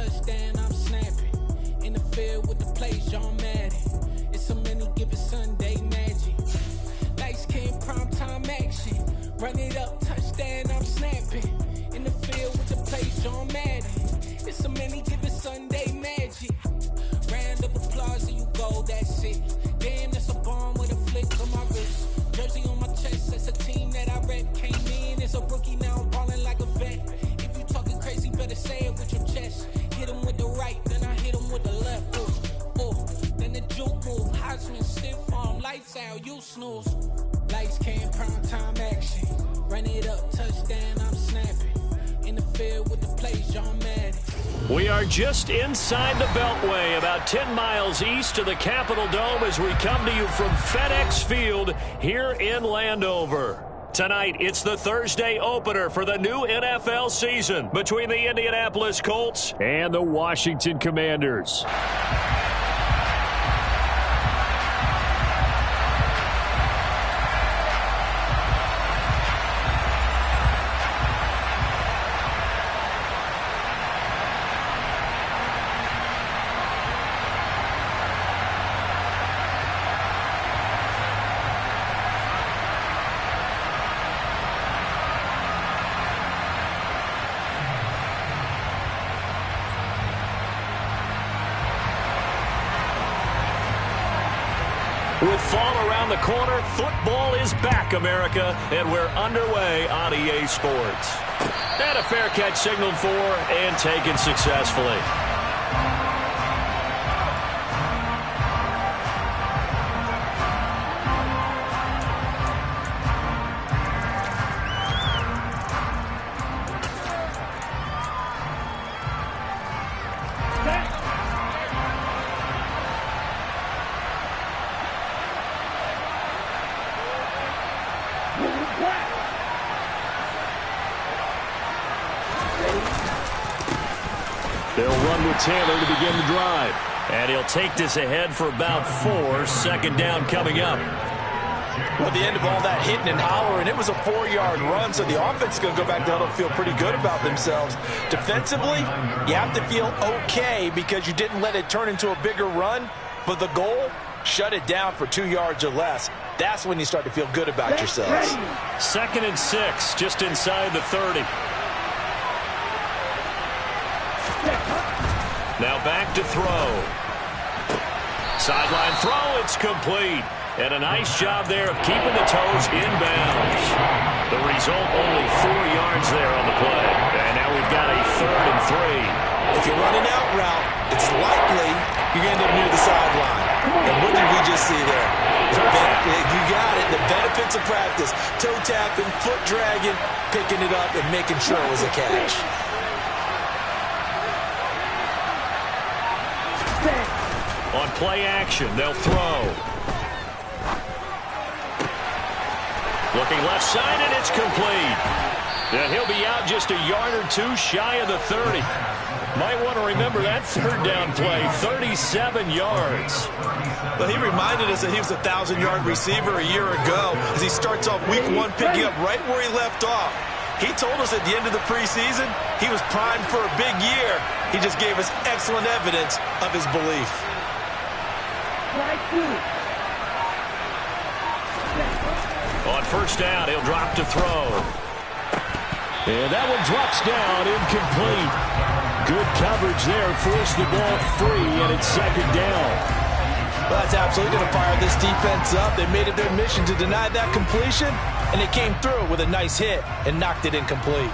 touchdown, I'm snapping. In the field with the plays, John Madden. It's so many given Sunday magic. Light skin, primetime action. Run it up, touchdown, I'm snapping. In the field with the plays, John Madden. It's so many given Sunday magic. Round of applause and you go, that's it. Damn, that's a bomb with a flick on my wrist. Jersey on my chest, that's a team that I rep. Came in as a rookie, now I'm ballin' like a vet. If you talking crazy, better say it with your chest. Hit him with the right, then I hit him with the left. Then the juke move, Heisman, stiff arm, lights out, you snooze. Lights came, prime time action. Run it up, touchdown, I'm snapping. In the field with the plays, John Madden. We are just inside the Beltway, about 10 miles east of the Capitol Dome as we come to you from FedEx Field here in Landover. Tonight, it's the Thursday opener for the new NFL season between the Indianapolis Colts and the Washington Commanders. With fall around the corner, football is back, America, and we're underway on EA Sports. And a fair catch signaled for and taken successfully. They'll run with Taylor to begin the drive. And he'll take this ahead for about 4. Second down coming up. Well, at the end of all that hitting and hollering, it was a 4-yard run, so the offense is going to go back down and feel pretty good about themselves. Defensively, you have to feel okay because you didn't let it turn into a bigger run, but the goal, shut it down for 2 yards or less. That's when you start to feel good about yourselves. 2nd and 6, just inside the 30. Now back to throw. Sideline throw, it's complete. And a nice job there of keeping the toes in bounds. The result, only 4 yards there on the play. And now we've got a 3rd and 3. If you're running out route, it's likely you're going to end up near the sideline. And what did we just see there? You got it. The benefits of practice. Toe tapping, foot dragging, picking it up, and making sure it was a catch. On play action, they'll throw. Looking left side, and it's complete. And he'll be out just a yard or 2 shy of the 30. Might want to remember that 3rd down play, 37 yards. Well, he reminded us that he was a 1,000-yard receiver a year ago as he starts off week 1 picking up right where he left off. He told us at the end of the preseason he was primed for a big year. He just gave us excellent evidence of his belief. On 1st down, he'll drop to throw. And that one drops down, incomplete. Good coverage there, forced the ball free, and it's 2nd down. Well, that's absolutely going to fire this defense up. They made it their mission to deny that completion, and they came through with a nice hit and knocked it incomplete.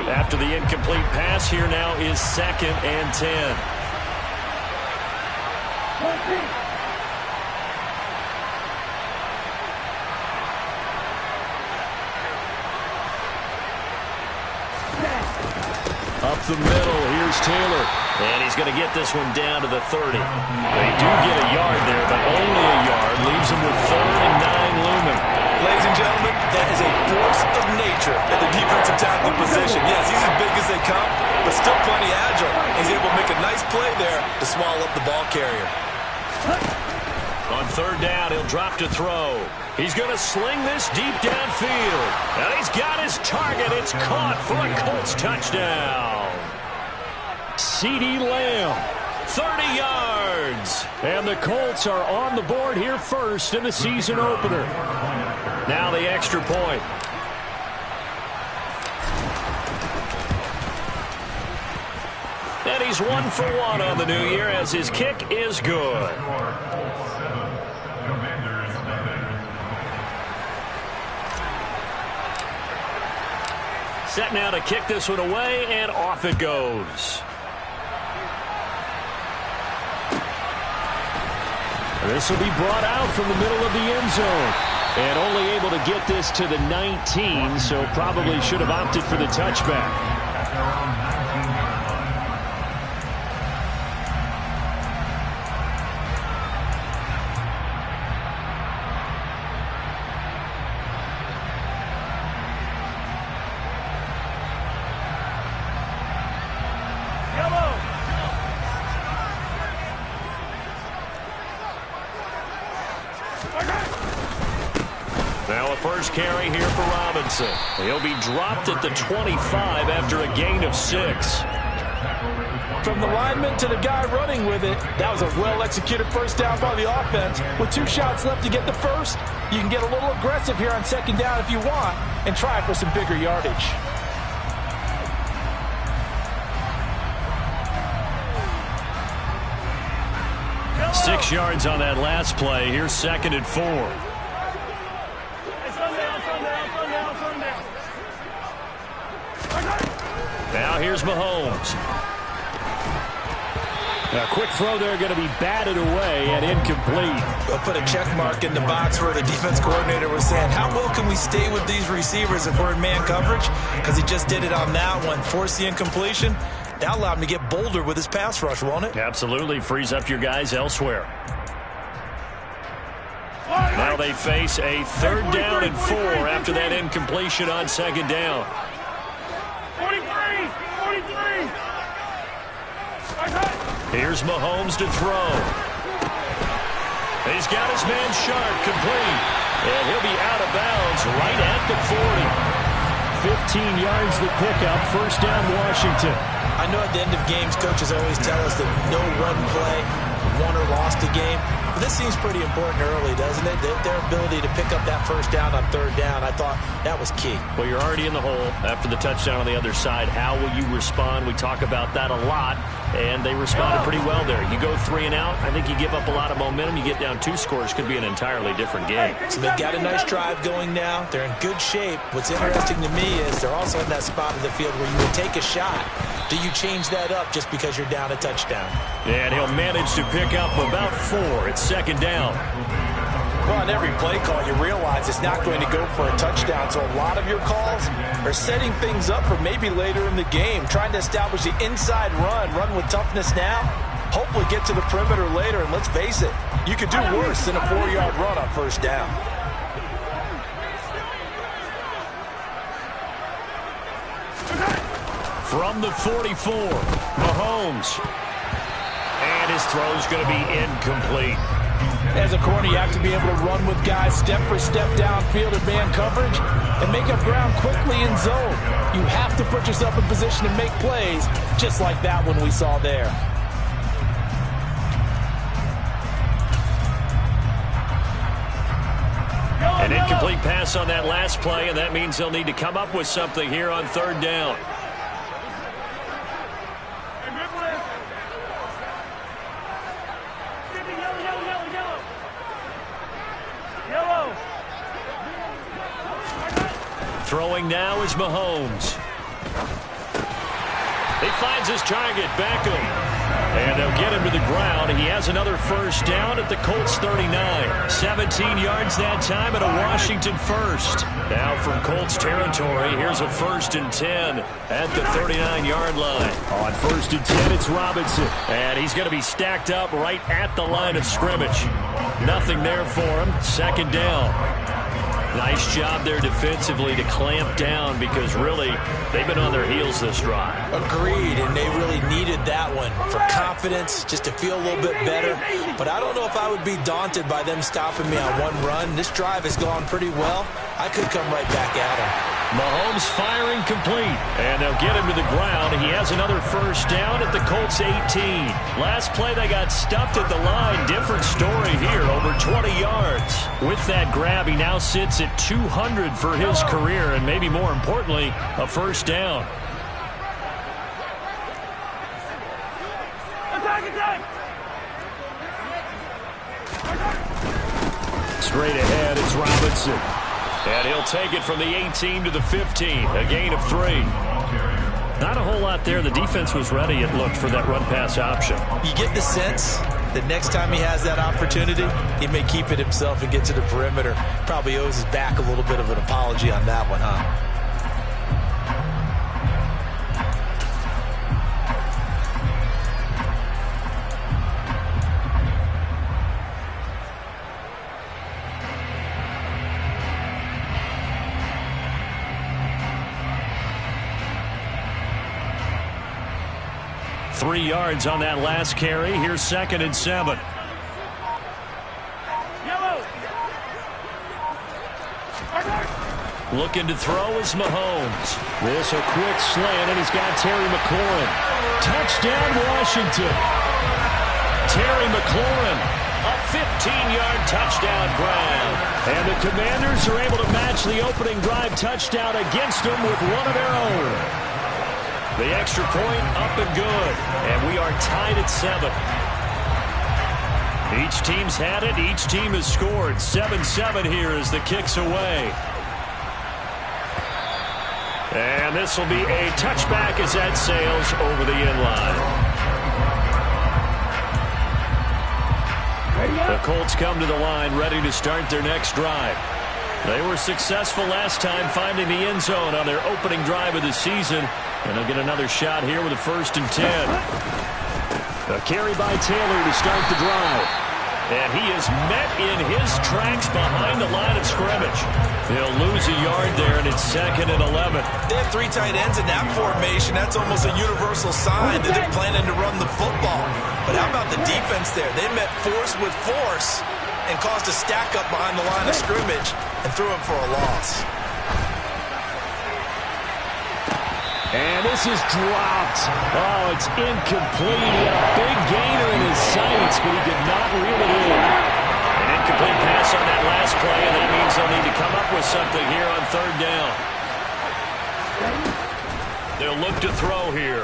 After the incomplete pass, here now is 2nd and 10. Up the middle, here's Taylor. And he's going to get this one down to the 30. They do get a yard there, but only a yard. Leaves him with 3rd and 9 looming. Ladies and gentlemen, that is a force of nature at the defensive tackle position. Yes, he's as big as they come, but still plenty agile. He's able to make a nice play there to swallow up the ball carrier. On third down. He'll drop to throw. He's going to sling this deep downfield. And he's got his target. It's caught for a Colts touchdown. CeeDee Lamb, 30 yards. And the Colts are on the board here first in the season opener. Now the extra point. And he's 1 for 1 on the new year as his kick is good. Set now to kick this one away, and off it goes. This will be brought out from the middle of the end zone. And only able to get this to the 19, so probably should have opted for the touchback. Now a first carry here for Robinson. He'll be dropped at the 25 after a gain of 6. From the lineman to the guy running with it, that was a well-executed first down by the offense. With 2 shots left to get the first, you can get a little aggressive here on second down if you want and try for some bigger yardage. Six yards on that last play. Here's 2nd and 4. Now here's Mahomes. A quick throw there going to be batted away and incomplete. We'll put a check mark in the box where the defense coordinator was saying, how well can we stay with these receivers if we're in man coverage? Because he just did it on that one. Force the incompletion. That allowed him to get bolder with his pass rush, won't it? Absolutely. Frees up your guys elsewhere. Now they face a 3rd down and 4 after that incompletion on 2nd down. 43! Here's Mahomes to throw. He's got his man Sharp complete. And he'll be out of bounds right at the 40. 15 yards the pickup. First down, Washington. I know at the end of games, coaches always tell us that no one play won or lost a game. But this seems pretty important early, doesn't it? Their ability to pick up that first down on 3rd down, I thought that was key. Well, you're already in the hole after the touchdown on the other side. How will you respond? We talk about that a lot, and they responded pretty well there. You go 3 and out, I think you give up a lot of momentum. You get down 2 scores, could be an entirely different game. So they've got a nice drive going now. They're in good shape. What's interesting to me is they're also in that spot of the field where you would take a shot. Do you change that up just because you're down a touchdown? And he'll manage to pick up about 4. It's 2nd down. Well, on every play call, you realize it's not going to go for a touchdown. So a lot of your calls are setting things up for maybe later in the game, trying to establish the inside run with toughness now, hopefully get to the perimeter later. And let's face it, you could do worse than a 4-yard run on first down. From the 44, Mahomes. And his throw's going to be incomplete. As a corner, you have to be able to run with guys step for step downfield in man coverage and make up ground quickly in zone. You have to put yourself in position to make plays, just like that one we saw there. An incomplete pass on that last play, and that means they'll need to come up with something here on 3rd down. Throwing now is Mahomes. He finds his target, Beckham. And they'll get him to the ground. He has another first down at the Colts 39. 17 yards that time and a Washington first. Now from Colts territory, here's a 1st and 10 at the 39-yard line. On 1st and 10, it's Robinson. And he's going to be stacked up right at the line of scrimmage. Nothing there for him. 2nd down. Nice job there defensively to clamp down because really they've been on their heels this drive. Agreed, and they really needed that one for confidence, just to feel a little bit better. But I don't know if I would be daunted by them stopping me on one run. This drive has gone pretty well. I could come right back at them. Mahomes firing complete, and they'll get him to the ground. He has another first down at the Colts 18. Last play they got stuffed at the line. Different story here, over 20 yards. With that grab, he now sits at 200 for his career, and maybe more importantly, a first down. Straight ahead, it's Robinson. And he'll take it from the 18 to the 15, a gain of 3. Not a whole lot there. The defense was ready, it looked, for that run-pass option. You get the sense that next time he has that opportunity, he may keep it himself and get to the perimeter. Probably owes his back a little bit of an apology on that one, huh? 3 yards on that last carry. Here's 2nd and 7. Looking to throw is Mahomes. This a quick slant, and he's got Terry McLaurin. Touchdown, Washington. Terry McLaurin, a 15-yard touchdown grab. And the Commanders are able to match the opening drive touchdown against them with one of their own. The extra point up and good, and we are tied at 7. Each team's had it. Each team has scored. 7-7 here as the kick's away. And this will be a touchback as that sails over the end line. The Colts come to the line ready to start their next drive. They were successful last time finding the end zone on their opening drive of the season. And they'll get another shot here with a 1st and 10. A carry by Taylor to start the drive. And he is met in his tracks behind the line of scrimmage. He'll lose a yard there, and it's 2nd and 11. They have 3 tight ends in that formation. That's almost a universal sign that they're planning to run the football. But how about the defense there? They met force with force and caused a stack up behind the line of scrimmage and threw him for a loss. And this is dropped. Oh, it's incomplete. He had a big gainer in his sights, but he could not reel it in. An incomplete pass on that last play, and that means they'll need to come up with something here on 3rd down. They'll look to throw here.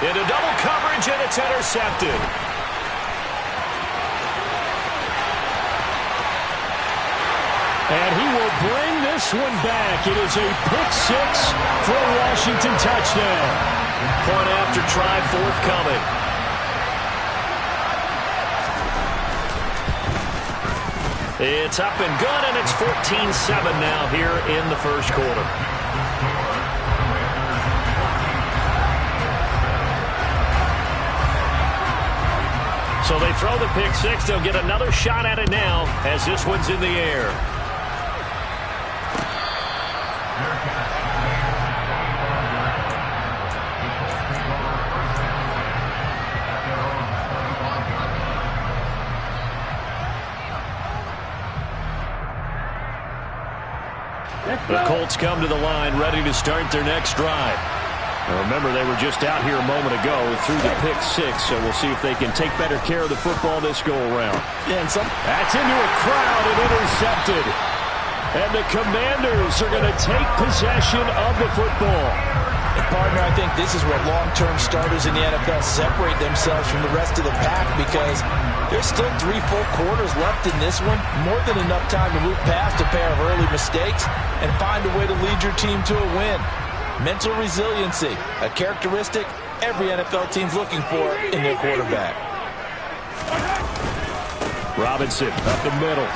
Into double coverage, and it's intercepted. And he will bring this one back. It is a pick-6 for a Washington touchdown. Point after try forthcoming. It's up and good, and it's 14-7 now here in the first quarter. So they throw the pick-6. They'll get another shot at it now as this one's in the air. The Colts come to the line ready to start their next drive. Now remember, they were just out here a moment ago through the pick-6, so we'll see if they can take better care of the football this go-around. Yeah, and that's into a crowd and intercepted. And the Commanders are going to take possession of the football. And partner, I think this is where long-term starters in the NFL separate themselves from the rest of the pack, because there's still 3 full quarters left in this one. More than enough time to move past a pair of early mistakes and find a way to lead your team to a win. Mental resiliency, a characteristic every NFL team's looking for in their quarterback. Robinson up the middle.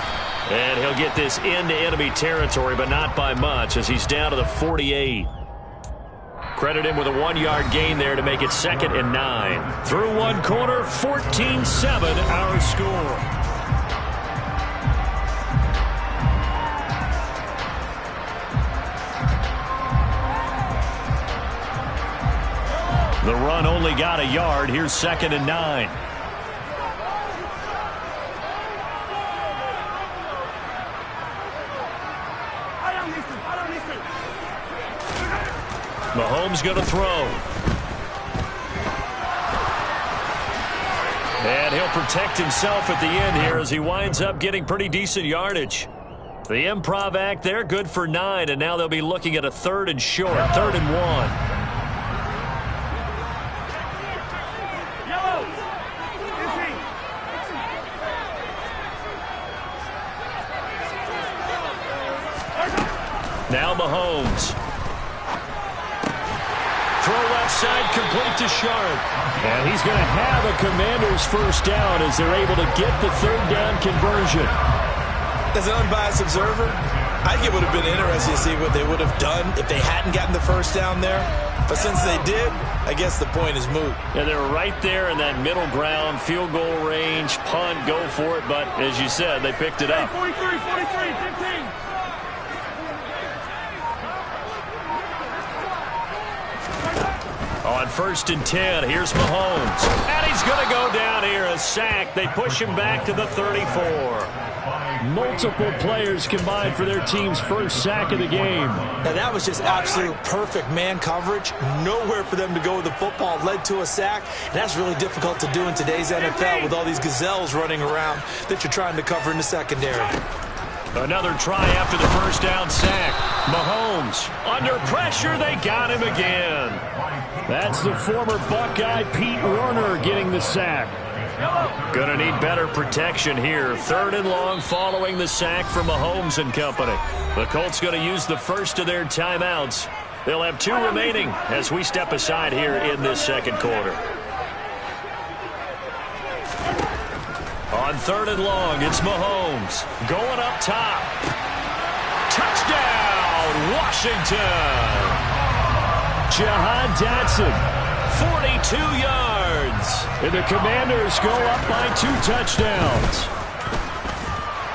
And he'll get this into enemy territory, but not by much, as he's down to the 48. Credit him with a 1-yard gain there to make it 2nd and 9. Through one quarter, 14-7 our score. The run only got a yard. Here's 2nd and 9. Mahomes going to throw. And he'll protect himself at the end here as he winds up getting pretty decent yardage. The improv act there, good for 9, and now they'll be looking at a 3rd and short, 3rd and 1. Now Mahomes. Throw left side, complete to Sharp. And he's going to have a Commanders first down as they're able to get the 3rd down conversion. As an unbiased observer, I think it would have been interesting to see what they would have done if they hadn't gotten the first down there. But since they did, I guess the point is moot. Yeah, they were right there in that middle ground, field goal range, punt, go for it. But as you said, they picked it up. 43, 15. On 1st and 10, here's Mahomes. And he's going to go down here, a sack. They push him back to the 34. Multiple players combined for their team's first sack of the game. Now that was just absolute perfect man coverage. Nowhere for them to go with the football. Led to a sack. And that's really difficult to do in today's NFL with all these gazelles running around that you're trying to cover in the secondary. Another try after the first down sack. Mahomes under pressure. They got him again. That's the former Buckeye Pete Werner getting the sack. Gonna need better protection here. 3rd and long following the sack from Mahomes and company. The Colts going to use the first of their timeouts. They'll have 2 remaining as we step aside here in this 2nd quarter. On 3rd and long, it's Mahomes going up top. Touchdown, Washington. Jahan Dotson. 42 yards. And the Commanders go up by 2 touchdowns.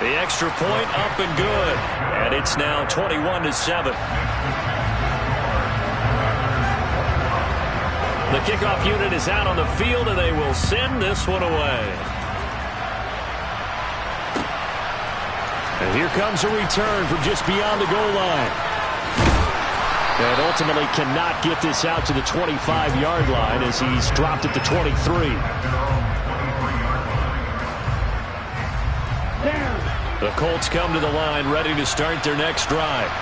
The extra point up and good. And it's now 21-7. The kickoff unit is out on the field, and they will send this one away. And here comes a return from just beyond the goal line. And ultimately cannot get this out to the 25-yard line as he's dropped at the 23. The Colts come to the line ready to start their next drive.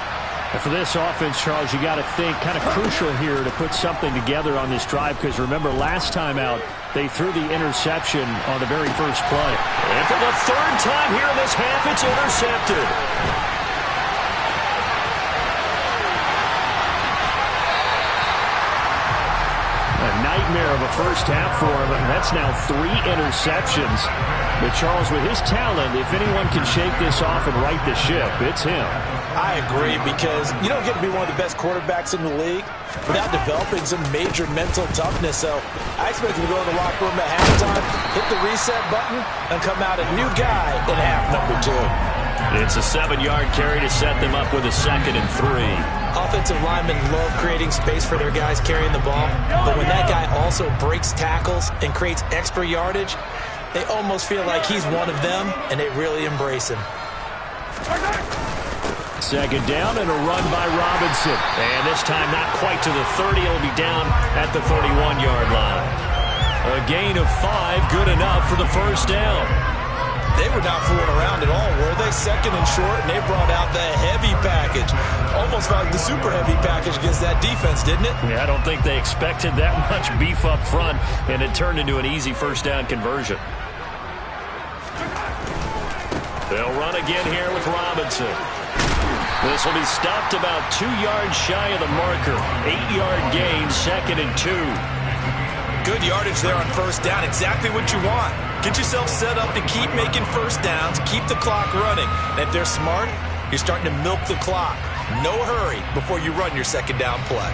And for this offense, Charles, you got to think kind of crucial here to put something together on this drive because remember last time out they threw the interception on the very first play. And for the 3rd time here in this half, it's intercepted. Nightmare of a first half for him, and that's now 3 interceptions. But Charles, with his talent, if anyone can shake this off and right the ship, it's him. I agree, because you don't get to be one of the best quarterbacks in the league without developing some major mental toughness. So I expect him to go in the locker room at halftime, hit the reset button, and come out a new guy in half number 2. It's a 7-yard carry to set them up with a 2nd and 3. Offensive linemen love creating space for their guys carrying the ball, but when that guy also breaks tackles and creates extra yardage, they almost feel like he's one of them, and they really embrace him. 2nd down and a run by Robinson. And this time not quite to the 30. He'll be down at the 31-yard line. A gain of 5, good enough for the first down. They were not fooling around at all, were they? 2nd and short, and they brought out the heavy package. Almost like the super heavy package against that defense, didn't it? Yeah, I don't think they expected that much beef up front, and it turned into an easy first down conversion. They'll run again here with Robinson. This will be stopped about 2 yards shy of the marker. 8-yard gain, 2nd and 2. Good yardage there on first down. Exactly what you want. Get yourself set up to keep making first downs, keep the clock running. And if they're smart, you're starting to milk the clock. No hurry before you run your 2nd down play.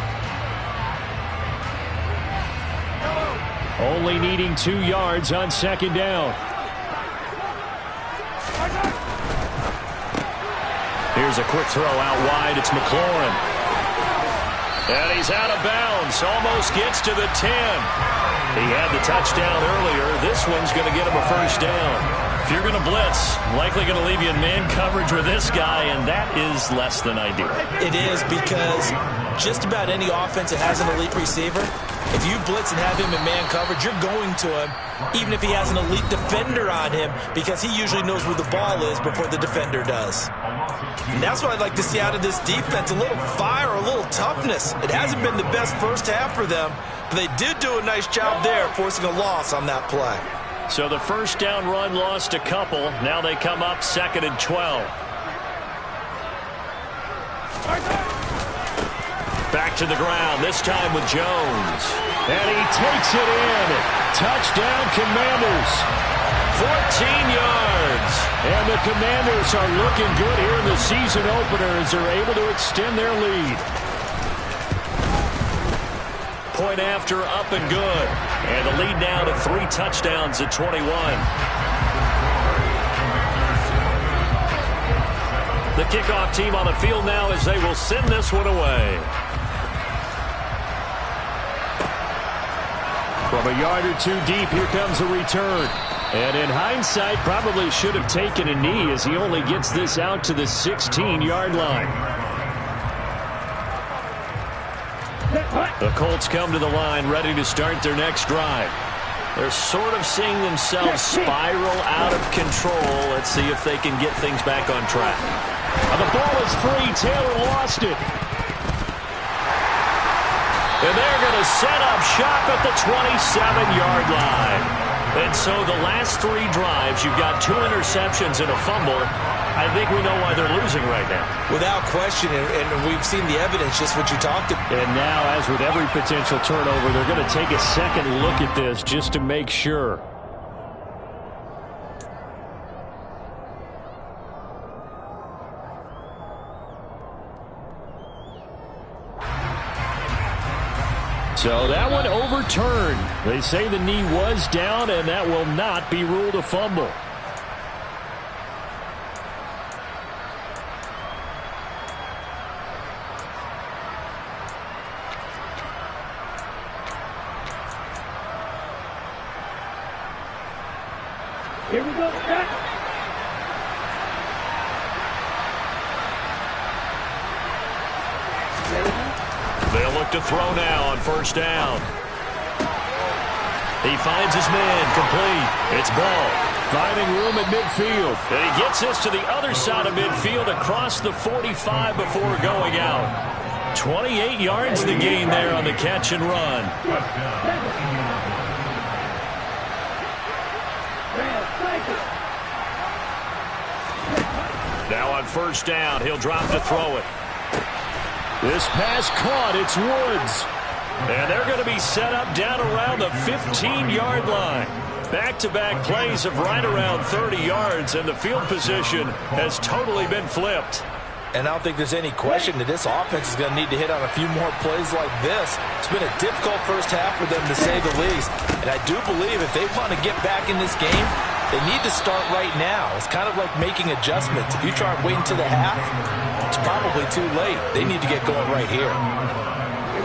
Only needing 2 yards on 2nd down. Here's a quick throw out wide. It's McLaurin. And he's out of bounds. Almost gets to the 10. He had the touchdown earlier. This one's going to get him a first down. If you're going to blitz, likely going to leave you in man coverage with this guy, and that is less than ideal. It is, because just about any offense that has an elite receiver, if you blitz and have him in man coverage, you're going to him, even if he has an elite defender on him, because he usually knows where the ball is before the defender does. And that's what I'd like to see out of this defense, a little fire, a little toughness. It hasn't been the best first half for them, but they did do a nice job there, forcing a loss on that play. So the first down run lost a couple. Now they come up 2nd and 12. Back to the ground, this time with Jones. And he takes it in. Touchdown, Commanders. 14 yards. And the Commanders are looking good here in the season opener as they're able to extend their lead. Point after, up and good. And the lead now to 3 touchdowns at 21. The kickoff team on the field now as they will send this one away. From a yard or two deep, here comes a return. And in hindsight, probably should have taken a knee as he only gets this out to the 16-yard line. The Colts come to the line ready to start their next drive. They're sort of seeing themselves spiral out of control. Let's see if they can get things back on track. And the ball is free. Taylor lost it. And they're going to set up shop at the 27-yard line. And so the last 3 drives, you've got 2 interceptions and a fumble. I think we know why they're losing right now. Without question, and we've seen the evidence, just what you talked about. And now, as with every potential turnover, they're going to take a second look at this just to make sure. So that one overturned. They say the knee was down, and that will not be ruled a fumble. Here we go. They'll look to throw now on first down. He finds his man complete. It's Ball. Finding room at midfield. And he gets this to the other side of midfield across the 45 before going out. 28 yards the gain there on the catch and run. Now on first down, he'll drop to throw it. This pass caught. It's Woods. And they're going to be set up down around the 15-yard line. Back-to-back plays of right around 30 yards, and the field position has totally been flipped. And I don't think there's any question that this offense is going to need to hit on a few more plays like this. It's been a difficult first half for them, to say the least. And I do believe if they want to get back in this game, they need to start right now. It's kind of like making adjustments. If you try and wait until the half, it's probably too late. They need to get going right here.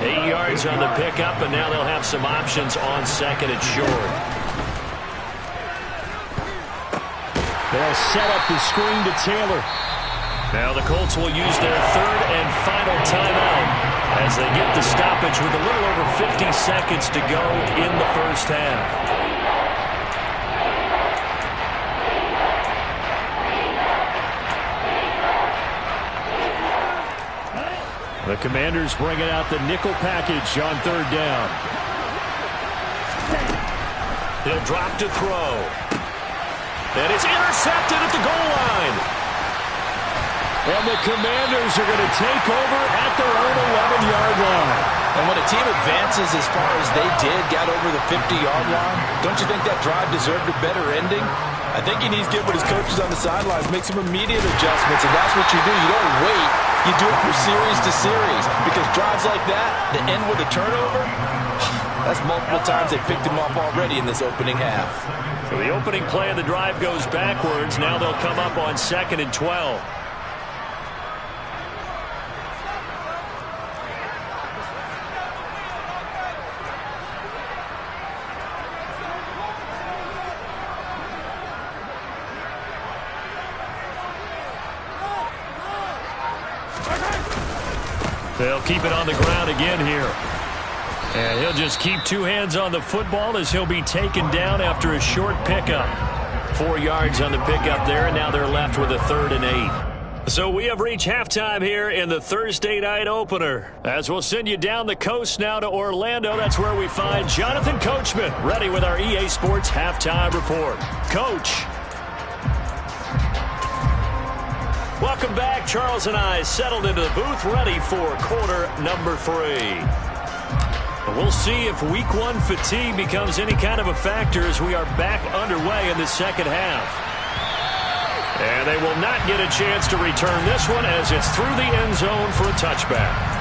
8 yards on the pickup, and now they'll have some options on second and short. They'll set up the screen to Taylor. Now the Colts will use their third and final timeout as they get the stoppage with a little over 50 seconds to go in the first half. The Commanders bringing out the nickel package on third down. He'll drop to throw. And it's intercepted at the goal line. And the Commanders are going to take over at their own 11-yard line. And when a team advances as far as they did, got over the 50-yard line, don't you think that drive deserved a better ending? I think he needs to get with his coaches on the sidelines, make some immediate adjustments, and that's what you do. You don't wait. You do it from series to series, because drives like that end with a turnover, that's multiple times they picked him up already in this opening half. So the opening play of the drive goes backwards. Now they'll come up on 2nd and 12. They'll keep it on the ground again here. And he'll just keep two hands on the football as he'll be taken down after a short pickup. 4 yards on the pickup there, and now they're left with a 3rd and 8. So we have reached halftime here in the Thursday night opener. As we'll send you down the coast now to Orlando, that's where we find Jonathan Coachman, ready with our EA Sports halftime report. Coach. Welcome back. Charles and I settled into the booth, ready for quarter number 3. We'll see if week 1 fatigue becomes any kind of a factor as we are back underway in the second half. And they will not get a chance to return this one as it's through the end zone for a touchback.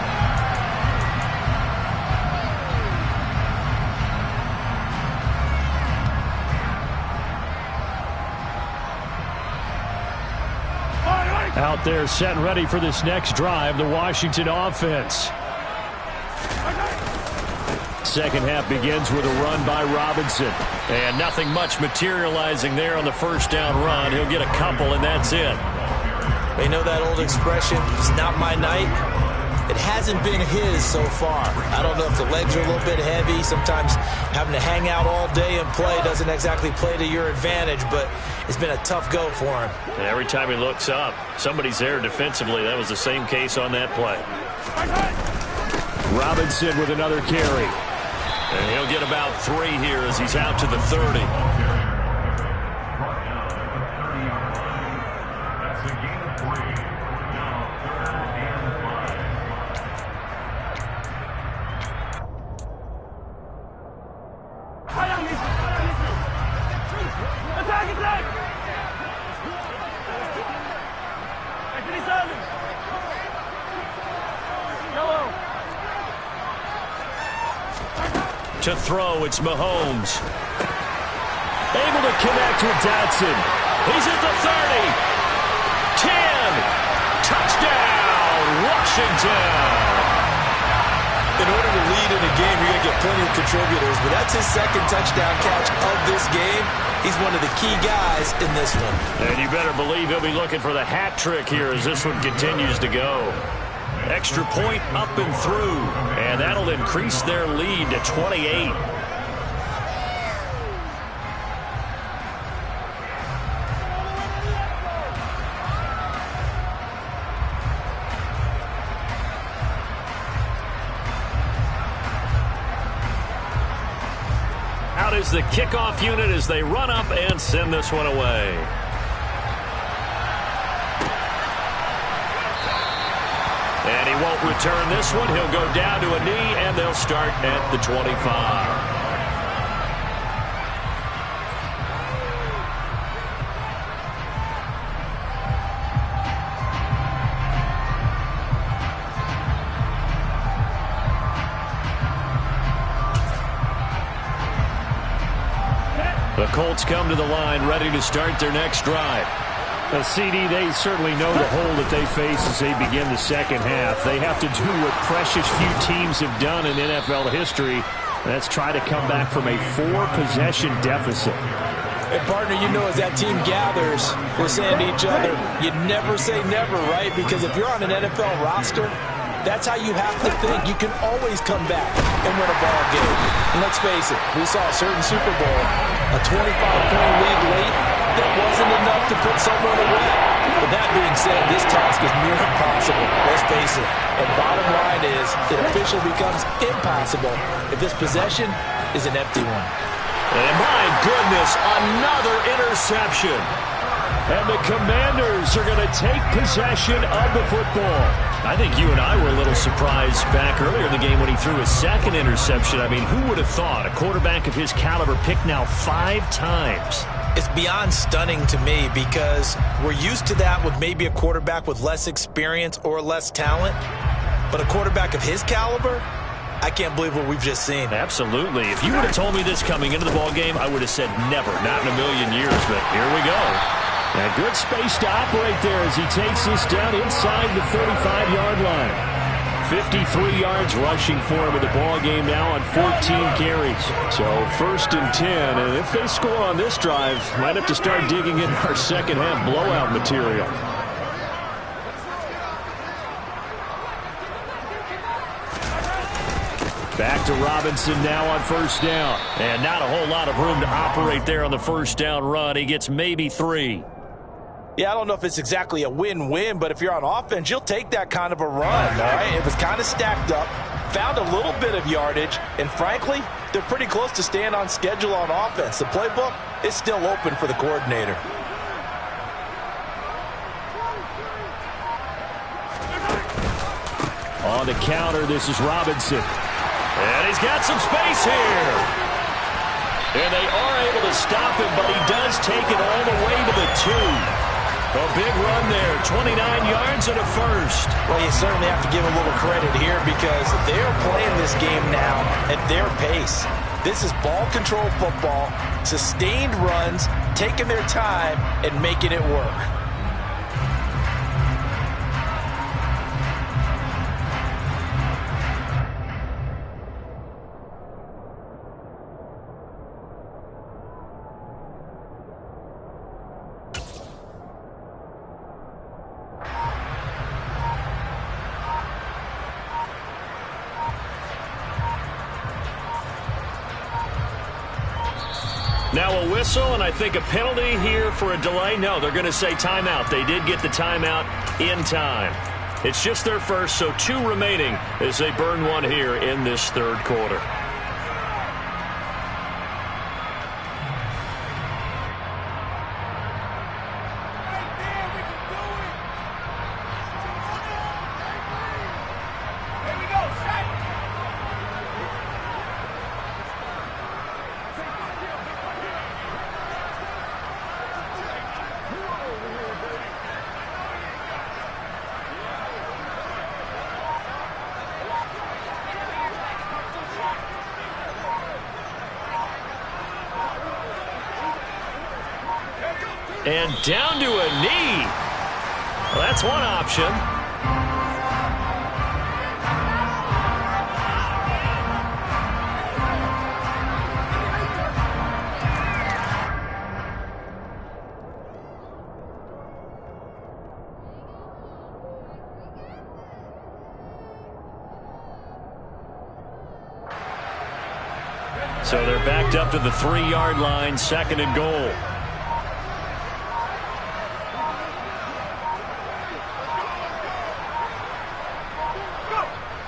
Out there set and ready for this next drive, the Washington offense. Second half begins with a run by Robinson. And nothing much materializing there on the first down run. He'll get a couple, and that's it. You know that old expression, it's not my night? It hasn't been his so far. I don't know if the legs are a little bit heavy. Sometimes having to hang out all day and play doesn't exactly play to your advantage, but it's been a tough go for him. And every time he looks up, somebody's there defensively. That was the same case on that play. Robinson with another carry. And he'll get about 3 here as he's out to the 30. To throw, it's Mahomes. Able to connect with Dotson. He's at the 30. 10. Touchdown, Washington. In order to lead in a game, you're going to get plenty of contributors, but that's his second touchdown catch of this game. He's one of the key guys in this one. And you better believe he'll be looking for the hat trick here as this one continues to go. Extra point up and through, and that'll increase their lead to 28. Out is the kickoff unit as they run up and send this one away. And he won't return this one. He'll go down to a knee, and they'll start at the 25. The Colts come to the line, ready to start their next drive. CD, they certainly know the hole that they face as they begin the second half. They have to do what precious few teams have done in NFL history. That's try to come back from a 4-possession deficit. And partner, you know, as that team gathers, we're saying to each other, you never say never, right? Because if you're on an NFL roster, that's how you have to think. You can always come back and win a ball game. And let's face it, we saw a certain Super Bowl, a 25-point lead late. That wasn't enough to put someone away. But that being said, this task is near impossible. Let's face it. And bottom line is, it officially becomes impossible if this possession is an empty one. And my goodness, another interception. And the Commanders are going to take possession of the football. I think you and I were a little surprised back earlier in the game when he threw his second interception. I mean, who would have thought a quarterback of his caliber picked now 5 times? It's beyond stunning to me because we're used to that with maybe a quarterback with less experience or less talent. But a quarterback of his caliber, I can't believe what we've just seen. Absolutely. If you would have told me this coming into the ballgame, I would have said never, not in a million years. But here we go. A good space to operate there as he takes this down inside the 35-yard line. 53 yards rushing for him in the ball game now on 14 carries. So 1st and 10, and if they score on this drive, might have to start digging in our second half blowout material. Back to Robinson now on first down. And not a whole lot of room to operate there on the first down run. He gets maybe 3. Yeah, I don't know if it's exactly a win-win, but if you're on offense, you'll take that kind of a run, all right? It was kind of stacked up, found a little bit of yardage, and frankly, they're pretty close to staying on schedule on offense. The playbook is still open for the coordinator. On the counter, this is Robinson. And he's got some space here. And they are able to stop him, but he does take it all the way to the 2. A big run there, 29 yards and a first. Well, you certainly have to give a little credit here because they're playing this game now at their pace. This is ball control football, sustained runs, taking their time and making it work. Now a whistle, and I think a penalty here for a delay. No, they're going to say timeout. They did get the timeout in time. It's just their first, so 2 remaining as they burn one here in this third quarter. And down to a knee. Well, that's one option. So they're backed up to the 3-yard line, 2nd and goal.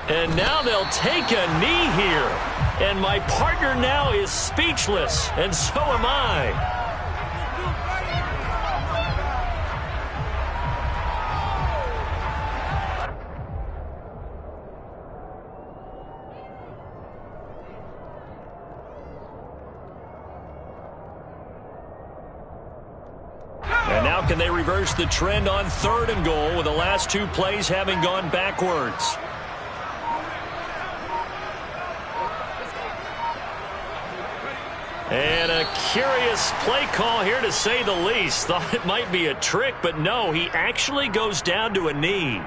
And now they'll take a knee here. And my partner now is speechless, and so am I. And now can they reverse the trend on 3rd and goal with the last 2 plays having gone backwards? And a curious play call here, to say the least. Thought it might be a trick, but no, he actually goes down to a knee.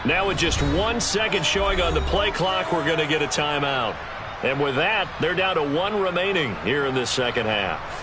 Now with just 1 second showing on the play clock, we're going to get a timeout. And with that, they're down to 1 remaining here in this second half.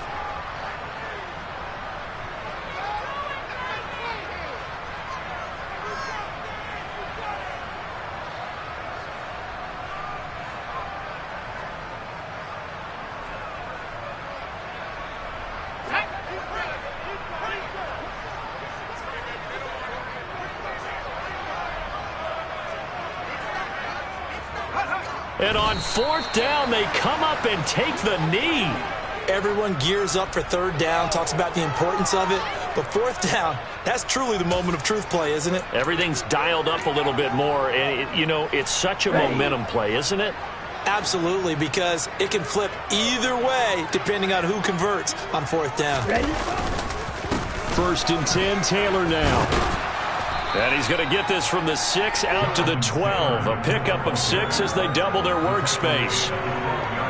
And on 4th down, they come up and take the knee. Everyone gears up for 3rd down, talks about the importance of it. But 4th down, that's truly the moment of truth play, isn't it? Everything's dialed up a little bit more. And, you know, it's such a momentum play, isn't it? Absolutely, because it can flip either way depending on who converts on 4th down. Ready? 1st and 10, Taylor now. And he's going to get this from the 6 out to the 12. A pickup of 6 as they double their workspace.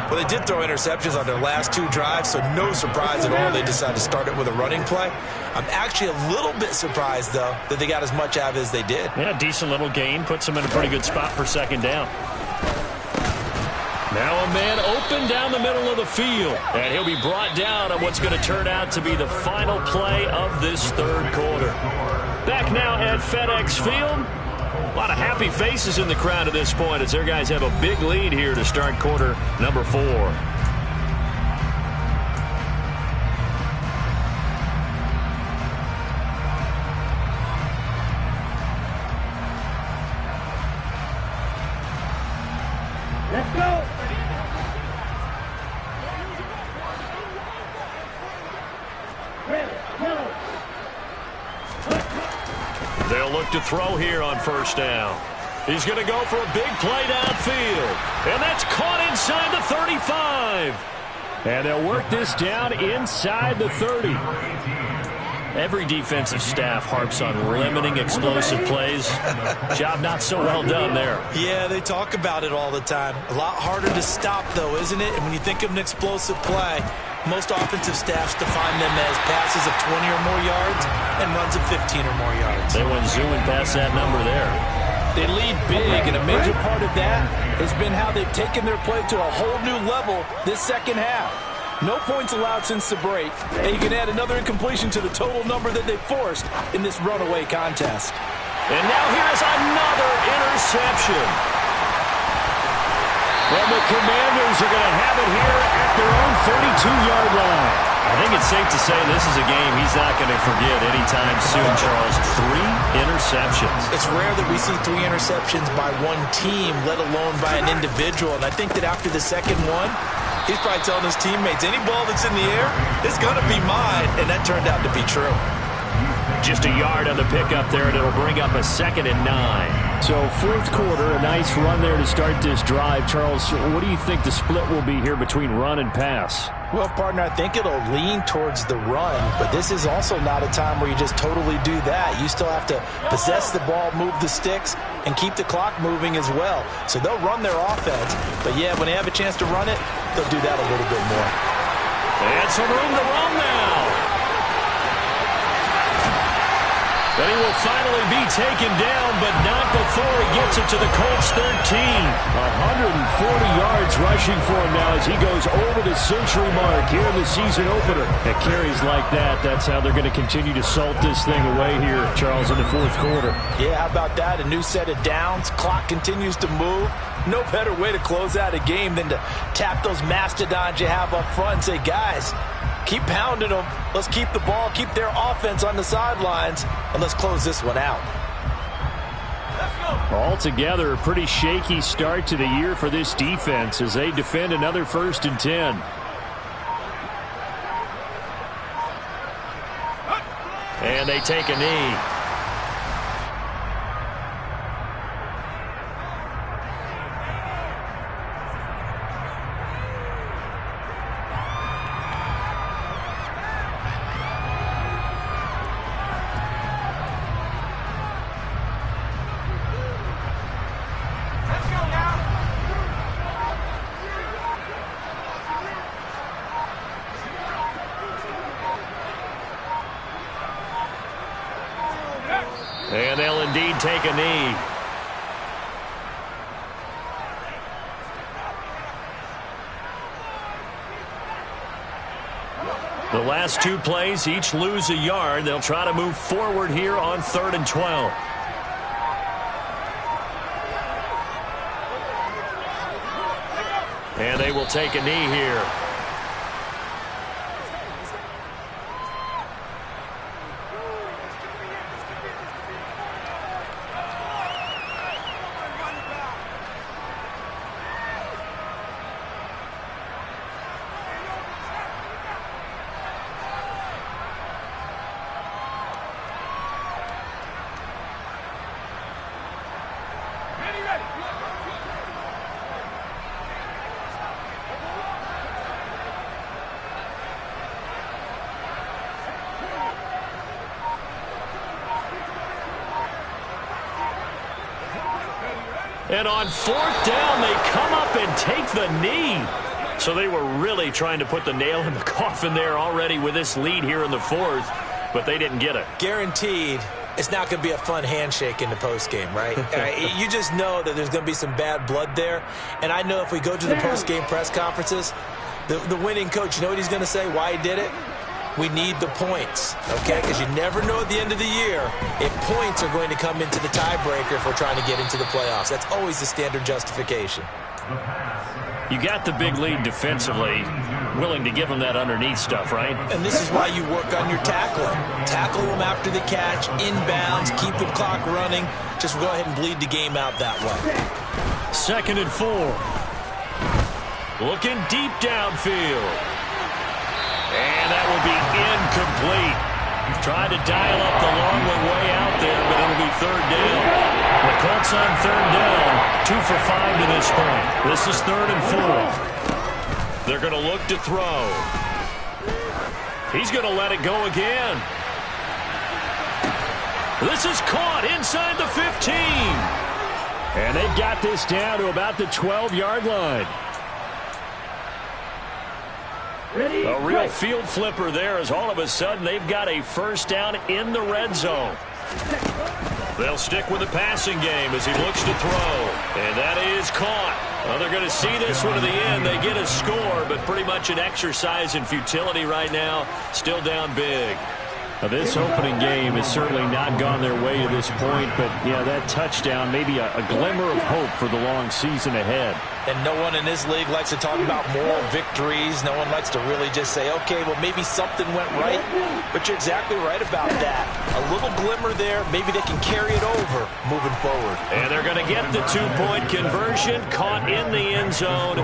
Well, they did throw interceptions on their last 2 drives, so no surprise at all they decided to start it with a running play. I'm actually a little bit surprised, though, that they got as much out of it as they did. Yeah, decent little gain. Puts them in a pretty good spot for second down. Now a man open down the middle of the field. And he'll be brought down on what's going to turn out to be the final play of this third quarter. Back now at FedEx Field. A lot of happy faces in the crowd at this point as their guys have a big lead here to start quarter number 4. Let's go. They'll look to throw here on first down. He's going to go for a big play downfield. And that's caught inside the 35. And they'll work this down inside the 30. Every defensive staff harps on limiting explosive plays. Job not so well done there. Yeah, they talk about it all the time. A lot harder to stop, though, isn't it? And when you think of an explosive play, most offensive staffs define them as passes of 20 or more yards and runs of 15 or more yards. They went zooming past that number there. They lead big, and a major part of that has been how they've taken their play to a whole new level this second half. No points allowed since the break, and you can add another incompletion to the total number that they forced in this runaway contest. And now here's another interception. Well, the Commanders are going to have it here at their own 32-yard line. I think it's safe to say this is a game he's not going to forget anytime soon, Charles. 3 interceptions. It's rare that we see 3 interceptions by one team, let alone by an individual. And I think that after the second one, he's probably telling his teammates, any ball that's in the air, it's going to be mine. And that turned out to be true. Just a yard on the pickup there, and it'll bring up a 2nd and 9. So fourth quarter, a nice run there to start this drive. Charles, what do you think the split will be here between run and pass? Well, partner, I think it'll lean towards the run, but this is also not a time where you just totally do that. You still have to possess the ball, move the sticks, and keep the clock moving as well. So they'll run their offense, but yeah, when they have a chance to run it, they'll do that a little bit more. And some room to run now. But he will finally be taken down, but not before he gets it to the Colts 13. 140 yards rushing for him now as he goes over the century mark here in the season opener. At carries like that, that's how they're going to continue to salt this thing away here, Charles, in the fourth quarter. Yeah, how about that? A new set of downs. Clock continues to move. No better way to close out a game than to tap those mastodons you have up front and say, guys, keep pounding them. Let's keep the ball, keep their offense on the sidelines, and let's close this one out. Altogether, a pretty shaky start to the year for this defense as they defend another 1st and 10. And they take a knee. And they'll indeed take a knee. The last 2 plays, each lose a yard. They'll try to move forward here on 3rd and 12. And they will take a knee here. And on fourth down, they come up and take the knee. So they were really trying to put the nail in the coffin there already with this lead here in the fourth, but they didn't get it. Guaranteed it's not going to be a fun handshake in the postgame, right? You just know that there's going to be some bad blood there. And I know if we go to the postgame press conferences, the winning coach, you know what he's going to say, why he did it? We need the points, okay? Because you never know at the end of the year if points are going to come into the tiebreaker if we're trying to get into the playoffs. That's always the standard justification. You got the big lead defensively, willing to give them that underneath stuff, right? And this is why you work on your tackling. Tackle them after the catch, inbounds, keep the clock running. Just go ahead and bleed the game out that way. 2nd and 4. Looking deep downfield. And that will be incomplete. Tried to dial up the long way out there, but it'll be 3rd down. The Colts on 3rd down, 2 for 5 to this point. This is 3rd and 4. They're going to look to throw. He's going to let it go again. This is caught inside the 15. And they've got this down to about the 12-yard line. A real field flipper there as all of a sudden they've got a first down in the red zone. They'll stick with the passing game as he looks to throw. And that is caught. Well, they're going to see this one to the end. They get a score, but pretty much an exercise in futility right now. Still down big. Now, this opening game has certainly not gone their way to this point, but, yeah, that touchdown, maybe a glimmer of hope for the long season ahead. And no one in this league likes to talk about moral victories. No one likes to really just say, okay, well, maybe something went right. But you're exactly right about that. A little glimmer there. Maybe they can carry it over moving forward. And they're going to get the 2-point conversion, caught in the end zone.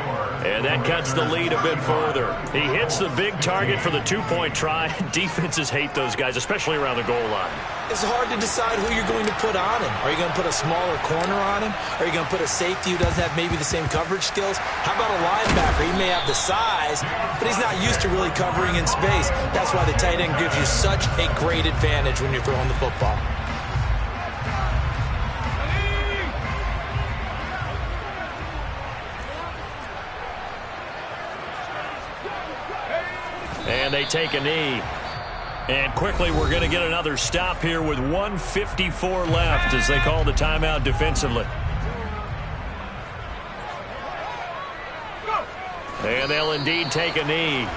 And that cuts the lead a bit further. He hits the big target for the 2-point try. Defenses hate those guys, especially around the goal line. It's hard to decide who you're going to put on him. Are you going to put a smaller corner on him? Are you going to put a safety who doesn't have maybe the same coverage skills? How about a linebacker? He may have the size, but he's not used to really covering in space. That's why the tight end gives you such a great advantage when you're throwing the football. And they take a knee. And quickly, we're going to get another stop here with 1:54 left as they call the timeout defensively. And they'll indeed take a knee.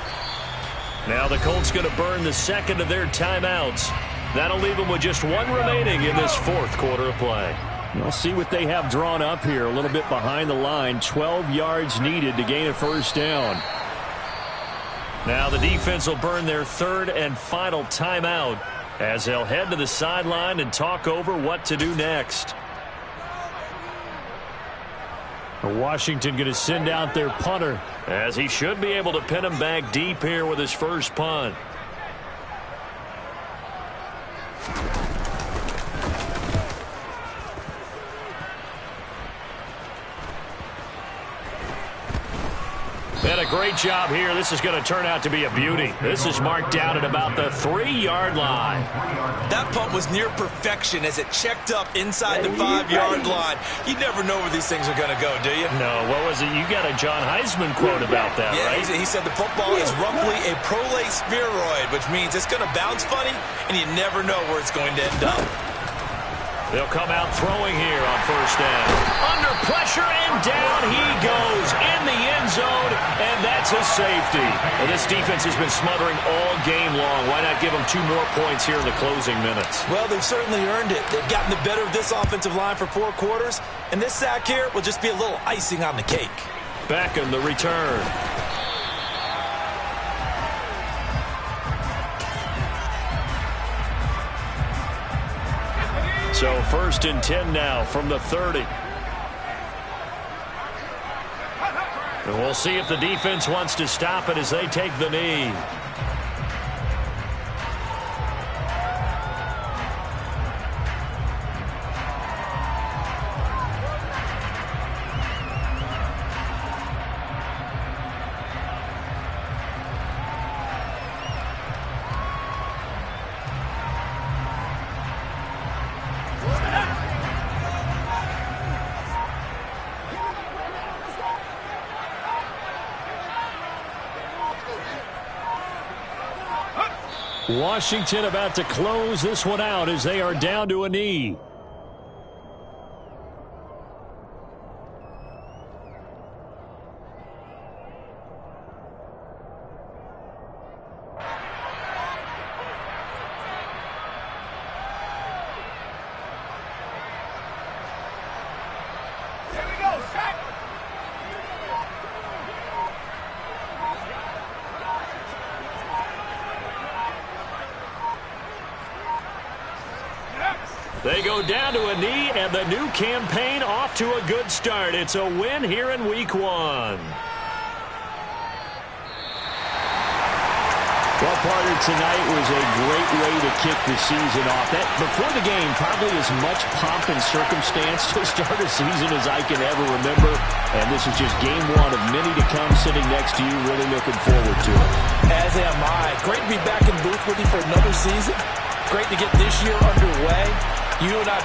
Now the Colts going to burn the second of their timeouts. That'll leave them with just one remaining in this 4th quarter of play. We'll see what they have drawn up here. A little bit behind the line. 12 yards needed to gain a first down. Now the defense will burn their 3rd and final timeout as they'll head to the sideline and talk over what to do next. Washington going to send out their punter, as he should be able to pin him back deep here with his first punt. And a great job here. This is going to turn out to be a beauty. This is marked down at about the 3-yard line. That punt was near perfection as it checked up inside the 5-yard line. You never know where these things are going to go, do you? No, what was it? You got a John Heisman quote about that, right? Yeah, he said the football is roughly a prolate spheroid, which means it's going to bounce funny, and you never know where it's going to end up. They'll come out throwing here on first down. Under pressure, and down he goes in the end zone, and that's a safety. Well, this defense has been smothering all game long. Why not give them 2 more points here in the closing minutes? Well, they've certainly earned it. They've gotten the better of this offensive line for 4 quarters, and this sack here will just be a little icing on the cake. Back in the return. So 1st and 10 now from the 30. And we'll see if the defense wants to stop it as they take the knee. Washington about to close this one out as they are down to a knee. They go down to a knee, and the new campaign off to a good start. It's a win here in Week 1. Well, partner, tonight was a great way to kick the season off. That before the game, probably as much pomp and circumstance to start a season as I can ever remember. And this is just game 1 of many to come. Sitting next to you, really looking forward to it. As am I. Great to be back in booth with you for another season. Great to get this year underway. You and I